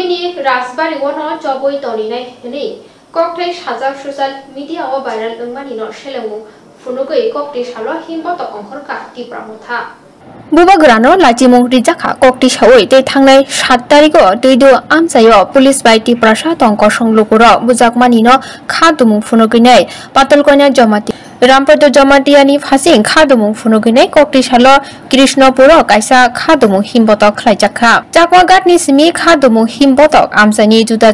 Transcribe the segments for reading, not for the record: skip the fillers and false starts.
Funogini Rasbari Wono Joboi Tonine Hene Cocktail Shazak social media or viral Manino Shelemu Funogoi cocktail Shalo Himboto on Horka Tipramota. Bubagrano Lachimung Rijaka Kokti Shaway, they tanglay Shatarigo, they do Amsayo, police by Tiprasha, Tonkosong Lukuro, Buzak Manino, Kadumung Funogine, Patalkonia Jomati. Rampoto Jomatiani Hasing, Kadumung Funogine, Kokti Shalo, Krishnopuro, Kaisa, Kadumung Himbotok Klajaka. Jakwa Gatni Simi, Kadumung Himbotok, Amsani Juda,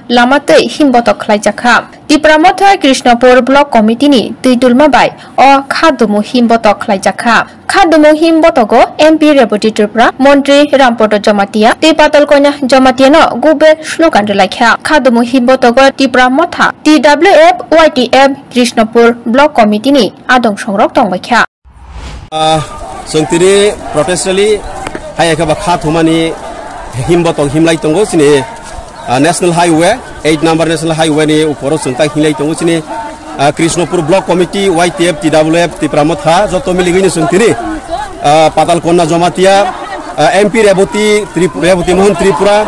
Lamate, Himbotok Klajaka. Tipramota Krishnapur Block Committee, Tidulmabai, or Kadumu Himbotok Klajaka. Kadumu Himbotogo, MP Reputed Montri Rampoto Jomatia, Tipatalkonya Jomatiano, Gube Shlokandalaka, Kadumu Himbotogo, Tipramota, TWF, YTF, Krishnapur Block Committee, Adong Shongrok Tongwaka. Sungtiri protestally, Hayakaba Katumani Himbotok Himlaitongo sini. National Highway, 8 number National Highway ni uporo suntai hilai tongu sini Krishnapur Block Committee, YTF, TWF, Tipramotha, joto miligini sungtini Patalkona Jomatia, MP Rebuti Mohon Tripura,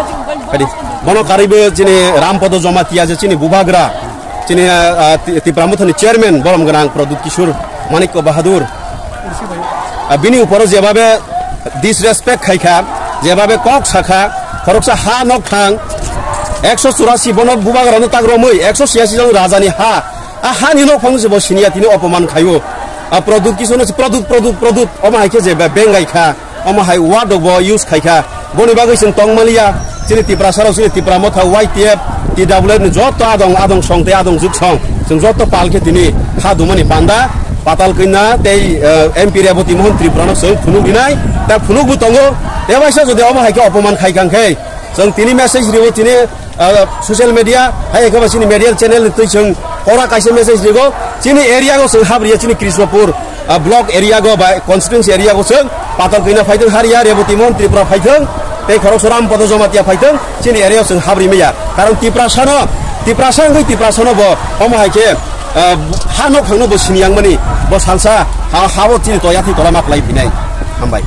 Bono Karibe sini Rampoto Jomatia sini Bubagra, sini Tipramotha ni Chairman Borom Garang Pradut Kishore Maniko Bahadur. Bini uporo jebabe disrespect khaika, jebabe kok sakha, koroksa ha nok thang. 184 bonot bubagrano tagromoi 186 জন রাজানি হা নিনো ফংসে বসিনিয়া তিনি অপমান খাইও প্রদুত কিসনো প্রদুত অমাহাইকে যে বেঙ্গাইখা অমাহাই ওয়াডব use খাইখা বনিবা গইছেন টংমালিয়া চিনি তিপ্রাসারাও চিনি Tipra Motha YTF TWF नि যত আদং সংতে আদং যুগসং जों যত পালকে তিনি হাদুমানি পান্ডা পাতাল কইনা তেই MP রেবতী মোহন ত্রিপুরানো সং ফুনুক দিনাই তা ফুনুক বুতঙ্গো দেবাইসা যদি অমাহাইকে অপমান খাইখাংখै जों तिनी मेसेज रिगो तिनी सोशल मीडिया हाय एकबा सिनी मीडिया चैनल तै जों परा काइसे मेसेज रिगो तिनी एरिया गो जों हाब्रिया तिनी कृष्णपुर ब्लॉक एरिया गो बा कॉन्स्टिट्यूएंसी एरिया गो जों पातल कइना फाइदों हारिया रेबती मोहन त्रिपुरा फाइदों तै खरसराम पद जमातिया फाइदों तिनी एरिया जों हाब्रि मैया कारण तिप्रासानो ब अमहायके हानो खांनो ब सिनियांगमनि ब सानसा हाबो तिनी तयाथि तरा माखलाय फिनाय हामबाय